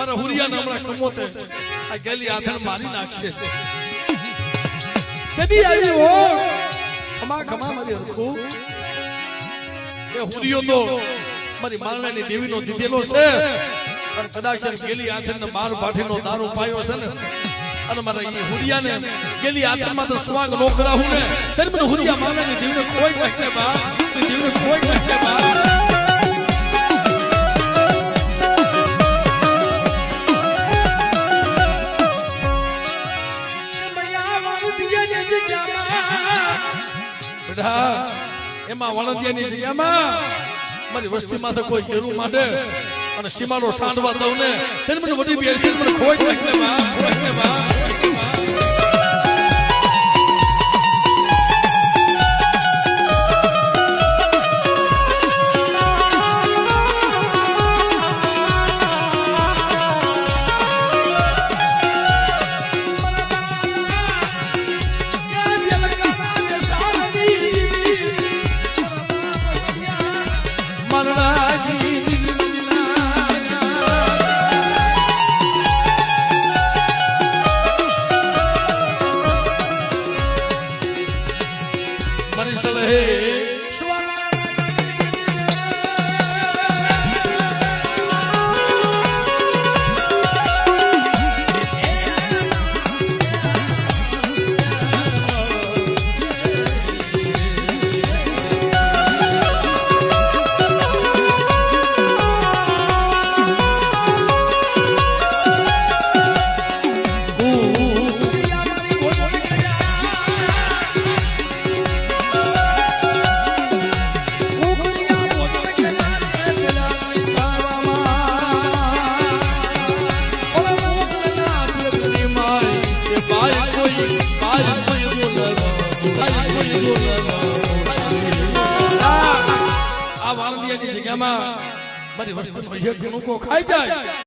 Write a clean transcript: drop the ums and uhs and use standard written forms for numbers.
મારા હુરિયાને હમણાં કમોતે આ ગેલી આથણ મારી નાખશે કદી આવી હો ખમા ખમા મારી હરખું એ હુરિયો તો મારી મારણાની દેવીનો દીધેલો છે અને કદાચ ગેલી આથણને બાર ભાઠીનો દારૂ પાયો છે ને અને મારા એ હુરિયાને ગેલી આથણમાં તો સ્વાગ નો કરાવું ને ત્યારે મને હુરિયા મારણાની દેવીને કોઈ નાખે બા દેવીને કોઈ નાખે બા એમાં વણદિયાની જગ્યામાં મારી વસ્તીમાં તો કોઈ જરૂર માંડે અને સીમાનો સાંડવા દઉં ને તેને મને વડી બેસી મને ખોઈ નાખે માં ખોઈ માં મારી વસ્તુ ખાઈ જાય